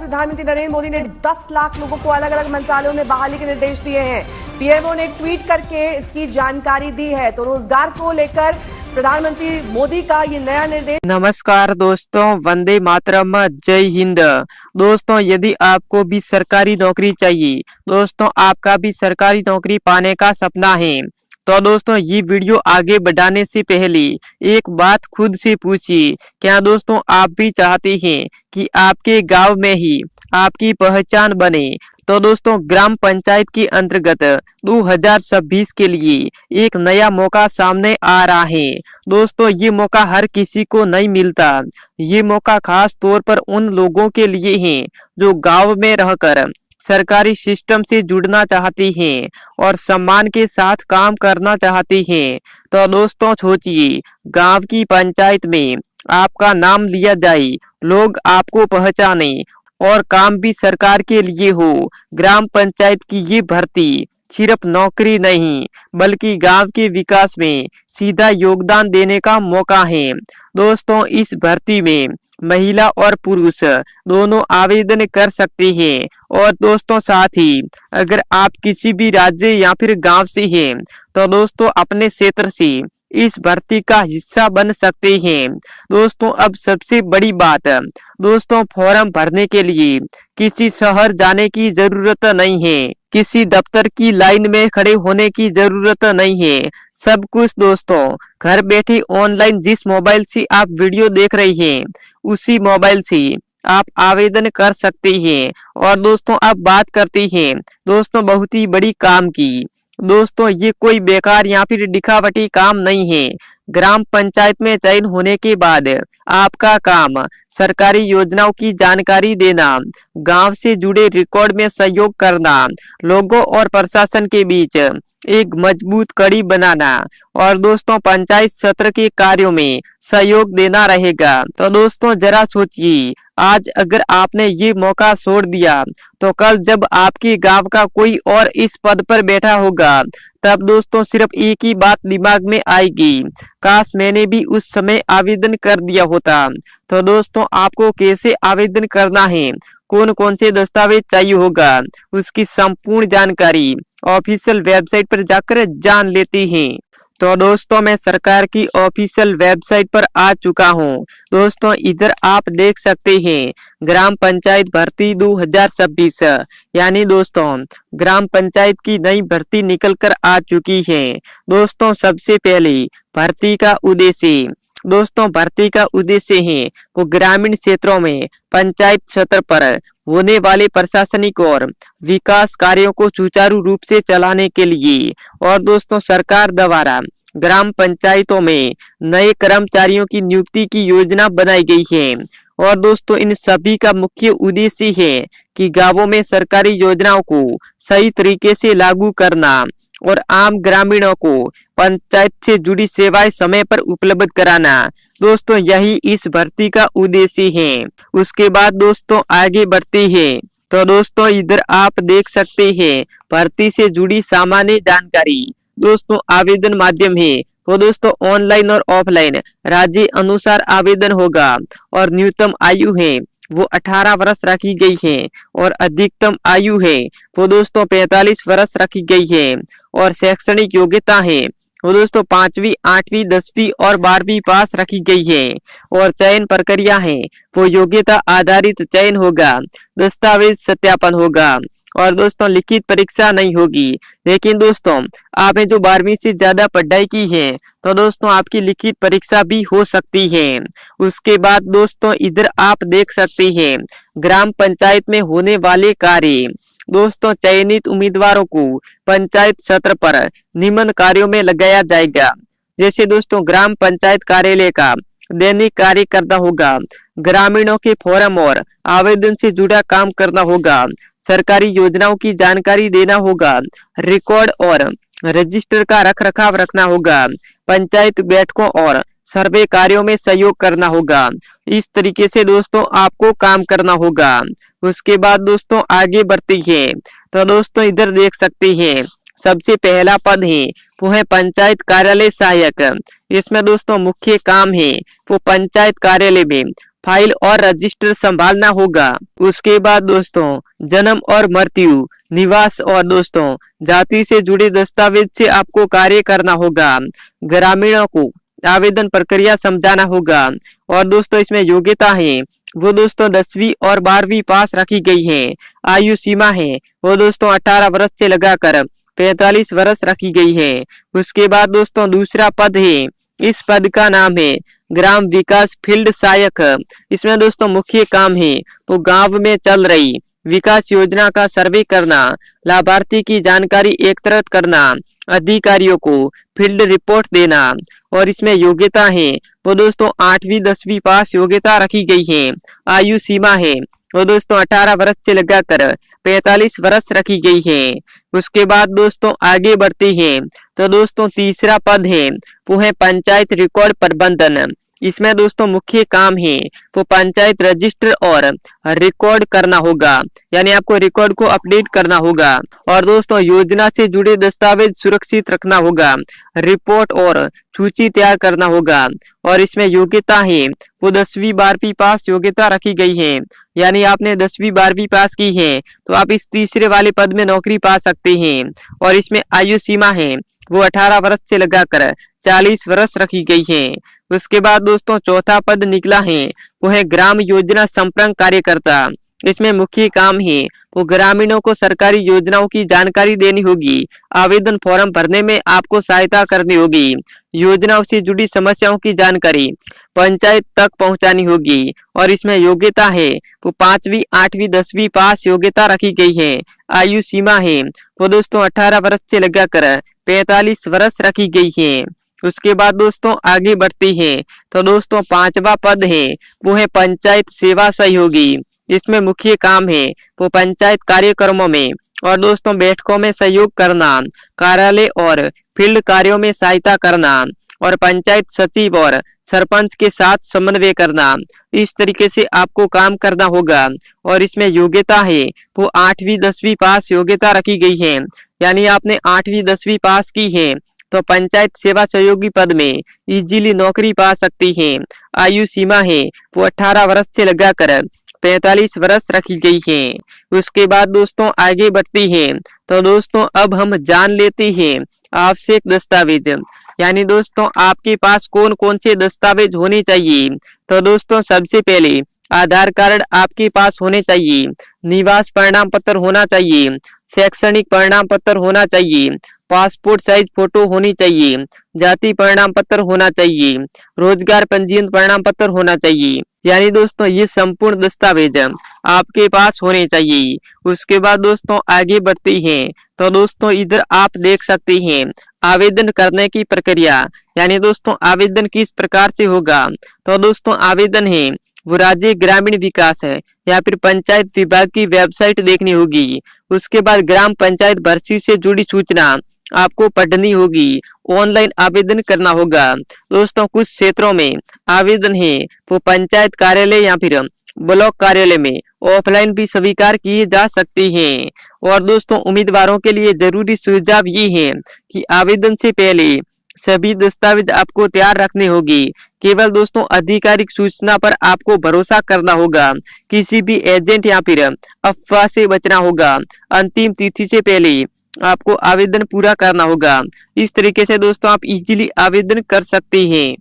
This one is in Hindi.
प्रधानमंत्री नरेंद्र मोदी ने 10 लाख लोगों को अलग अलग मंत्रालयों में बहाली के निर्देश दिए हैं। पीएमओ ने ट्वीट करके इसकी जानकारी दी है। तो रोजगार को लेकर प्रधानमंत्री मोदी का ये नया निर्देश। नमस्कार दोस्तों, वंदे मातरम, जय हिंद। दोस्तों, यदि आपको भी सरकारी नौकरी चाहिए, दोस्तों आपका भी सरकारी नौकरी पाने का सपना है, तो दोस्तों ये वीडियो आगे बढ़ाने से पहले एक बात खुद से पूछिए, क्या दोस्तों आप भी चाहते हैं कि आपके गांव में ही आपकी पहचान बने? तो दोस्तों ग्राम पंचायत के अंतर्गत 2026 के लिए एक नया मौका सामने आ रहा है। दोस्तों ये मौका हर किसी को नहीं मिलता। ये मौका खास तौर पर उन लोगों के लिए है जो गांव में रहकर सरकारी सिस्टम से जुड़ना चाहती हैं और सम्मान के साथ काम करना चाहती हैं। तो दोस्तों सोचिए, गांव की पंचायत में आपका नाम लिया जाए, लोग आपको पहचाने और काम भी सरकार के लिए हो। ग्राम पंचायत की ये भर्ती सिर्फ नौकरी नहीं बल्कि गांव के विकास में सीधा योगदान देने का मौका है। दोस्तों इस भर्ती में महिला और पुरुष दोनों आवेदन कर सकते हैं। और दोस्तों साथ ही अगर आप किसी भी राज्य या फिर गांव से हैं तो दोस्तों अपने क्षेत्र से इस भर्ती का हिस्सा बन सकते हैं। दोस्तों अब सबसे बड़ी बात, दोस्तों फॉर्म भरने के लिए किसी शहर जाने की जरूरत नहीं है, किसी दफ्तर की लाइन में खड़े होने की जरूरत नहीं है। सब कुछ दोस्तों घर बैठे ऑनलाइन जिस मोबाइल से आप वीडियो देख रहे हैं उसी मोबाइल से आप आवेदन कर सकते हैं। और दोस्तों अब बात करते हैं दोस्तों बहुत ही बड़ी काम की। दोस्तों ये कोई बेकार या फिर दिखावटी काम नहीं है। ग्राम पंचायत में चयन होने के बाद आपका काम सरकारी योजनाओं की जानकारी देना, गांव से जुड़े रिकॉर्ड में सहयोग करना, लोगों और प्रशासन के बीच एक मजबूत कड़ी बनाना और दोस्तों पंचायत सत्र के कार्यों में सहयोग देना रहेगा। तो दोस्तों जरा सोचिए, आज अगर आपने ये मौका छोड़ दिया तो कल जब आपके गांव का कोई और इस पद पर बैठा होगा तब दोस्तों सिर्फ एक ही बात दिमाग में आएगी, काश मैंने भी उस समय आवेदन कर दिया होता। तो दोस्तों आपको कैसे आवेदन करना है, कौन कौन से दस्तावेज चाहिए होगा, उसकी संपूर्ण जानकारी ऑफिशियल वेबसाइट पर जाकर जान लेते हैं। तो दोस्तों मैं सरकार की ऑफिशियल वेबसाइट पर आ चुका हूं। दोस्तों इधर आप देख सकते हैं ग्राम पंचायत भर्ती 2026, यानी दोस्तों ग्राम पंचायत की नई भर्ती निकल कर आ चुकी है। दोस्तों सबसे पहले भर्ती का उद्देश्य, दोस्तों भर्ती का उद्देश्य है वो ग्रामीण क्षेत्रों में पंचायत स्तर पर होने वाले प्रशासनिक और विकास कार्यों को सुचारू रूप से चलाने के लिए। और दोस्तों सरकार द्वारा ग्राम पंचायतों में नए कर्मचारियों की नियुक्ति की योजना बनाई गई है। और दोस्तों इन सभी का मुख्य उद्देश्य है कि गांवों में सरकारी योजनाओं को सही तरीके से लागू करना और आम ग्रामीणों को पंचायत से जुड़ी सेवाएं समय पर उपलब्ध कराना। दोस्तों यही इस भर्ती का उद्देश्य है। उसके बाद दोस्तों आगे बढ़ते हैं। तो दोस्तों इधर आप देख सकते हैं भर्ती से जुड़ी सामान्य जानकारी। दोस्तों आवेदन माध्यम है तो दोस्तों ऑनलाइन और ऑफलाइन राज्य अनुसार आवेदन होगा। और न्यूनतम आयु है वो 18 वर्ष रखी गई है और अधिकतम आयु है वो दोस्तों 45 वर्ष रखी गई है। और शैक्षणिक योग्यता है वो दोस्तों 5वीं, 8वीं, 10वीं और 12वीं पास रखी गई है। और चयन प्रक्रिया है वो योग्यता आधारित चयन होगा, दस्तावेज सत्यापन होगा और दोस्तों लिखित परीक्षा नहीं होगी। लेकिन दोस्तों आपने जो 12वीं से ज्यादा पढ़ाई की है तो दोस्तों आपकी लिखित परीक्षा भी हो सकती है। उसके बाद दोस्तों इधर आप देख सकते हैं ग्राम पंचायत में होने वाले कार्य। दोस्तों चयनित उम्मीदवारों को पंचायत सत्र पर निम्न कार्यों में लगाया जाएगा। जैसे दोस्तों ग्राम पंचायत कार्यालय का दैनिक कार्य करना होगा, ग्रामीणों के फॉर्म और आवेदन से जुड़ा काम करना होगा, सरकारी योजनाओं की जानकारी देना होगा, रिकॉर्ड और रजिस्टर का रखरखाव रखना होगा, पंचायत बैठकों और सर्वे कार्यों में सहयोग करना होगा। इस तरीके से दोस्तों आपको काम करना होगा। उसके बाद दोस्तों आगे बढ़ते हैं। तो दोस्तों इधर देख सकते हैं सबसे पहला पद है वो है पंचायत कार्यालय सहायक। इसमें दोस्तों मुख्य काम है वो पंचायत कार्यालय में फाइल और रजिस्टर संभालना होगा। उसके बाद दोस्तों जन्म और मृत्यु, निवास और दोस्तों जाति से जुड़े दस्तावेज से आपको कार्य करना होगा। ग्रामीणों को आवेदन प्रक्रिया समझाना होगा। और दोस्तों इसमें योग्यता है वो दोस्तों 10वीं और 12वीं पास रखी गई है। आयु सीमा है वो दोस्तों 18 वर्ष से लगाकर 45 वर्ष रखी गई है। उसके बाद दोस्तों दूसरा पद है, इस पद का नाम है ग्राम विकास फील्ड सहायक। इसमें दोस्तों मुख्य काम है वो गांव में चल रही विकास योजना का सर्वे करना, लाभार्थी की जानकारी एकत्रित करना, अधिकारियों को फील्ड रिपोर्ट देना। और इसमें योग्यता है वो दोस्तों 8वीं 10वीं पास योग्यता रखी गई है। आयु सीमा है वो दोस्तों 18 वर्ष से लगाकर 45 वर्ष रखी गई है। उसके बाद दोस्तों आगे बढ़ते हैं तो दोस्तों तीसरा पद है वो है पंचायत रिकॉर्ड प्रबंधन। इसमें दोस्तों मुख्य काम है वो पंचायत रजिस्टर और रिकॉर्ड करना होगा, यानी आपको रिकॉर्ड को अपडेट करना होगा। और दोस्तों योजना से जुड़े दस्तावेज सुरक्षित रखना होगा, रिपोर्ट और सूची तैयार करना होगा। और इसमें योग्यता है वो 10वीं 12वीं पास योग्यता रखी गई है, यानी आपने 10वीं 12वीं पास की है तो आप इस तीसरे वाले पद में नौकरी पा सकते हैं। और इसमें आयु सीमा है वो 18 वर्ष से लगाकर 40 वर्ष रखी गई है। उसके बाद दोस्तों चौथा पद निकला है वो है ग्राम योजना संपर्क कार्यकर्ता। इसमें मुख्य काम है वो ग्रामीणों को सरकारी योजनाओं की जानकारी देनी होगी, आवेदन फॉर्म भरने में आपको सहायता करनी होगी, योजनाओं से जुड़ी समस्याओं की जानकारी पंचायत तक पहुंचानी होगी। और इसमें योग्यता है वो 5वीं 8वीं 10वीं पास योग्यता रखी गई है। आयु सीमा है वो दोस्तों 18 वर्ष से लगाकर 45 वर्ष रखी गई है। उसके बाद दोस्तों आगे बढ़ते हैं तो दोस्तों पांचवा पद है वो है पंचायत सेवा सहयोगी। इसमें मुख्य काम है वो पंचायत कार्यक्रमों में और दोस्तों बैठकों में सहयोग करना, कार्यालय और फील्ड कार्यों में सहायता करना और पंचायत सचिव और सरपंच के साथ समन्वय करना। इस तरीके से आपको काम करना होगा। और इसमें योग्यता है वो 8वीं 10वीं पास योग्यता रखी गई है, यानी आपने 8वीं 10वीं पास की है तो पंचायत सेवा सहयोगी पद में इजीली नौकरी पा सकती हैं। आयु सीमा है वो 18 वर्ष से लगाकर 45 वर्ष रखी गई है। उसके बाद दोस्तों आगे बढ़ती हैं तो दोस्तों अब हम जान लेते हैं आवश्यक दस्तावेज, यानी दोस्तों आपके पास कौन कौन से दस्तावेज होने चाहिए। तो दोस्तों सबसे पहले आधार कार्ड आपके पास होने चाहिए, निवास प्रमाण पत्र होना चाहिए, शैक्षणिक प्रमाण पत्र होना चाहिए, पासपोर्ट साइज फोटो होनी चाहिए, जाति प्रमाण पत्र होना चाहिए, रोजगार पंजीयन प्रमाण पत्र होना चाहिए। यानी दोस्तों ये संपूर्ण दस्तावेज आपके पास होने चाहिए। उसके बाद दोस्तों आगे बढ़ते हैं तो दोस्तों इधर आप देख सकते हैं आवेदन करने की प्रक्रिया, यानी दोस्तों आवेदन किस प्रकार से होगा। तो दोस्तों आवेदन है वो राज्य ग्रामीण विकास है या फिर पंचायत विभाग की वेबसाइट देखनी होगी। उसके बाद ग्राम पंचायत भर्ती से जुड़ी सूचना आपको पढ़नी होगी, ऑनलाइन आवेदन करना होगा। दोस्तों कुछ क्षेत्रों में आवेदन है वो पंचायत कार्यालय या फिर ब्लॉक कार्यालय में ऑफलाइन भी स्वीकार किए जा सकते हैं। और दोस्तों उम्मीदवारों के लिए जरूरी सुझाव ये है कि आवेदन से पहले सभी दस्तावेज आपको तैयार रखने होगी। केवल दोस्तों आधिकारिक सूचना पर आपको भरोसा करना होगा, किसी भी एजेंट या फिर अफवाह से बचना होगा। अंतिम तिथि से पहले आपको आवेदन पूरा करना होगा। इस तरीके से दोस्तों आप इजीली आवेदन कर सकते हैं।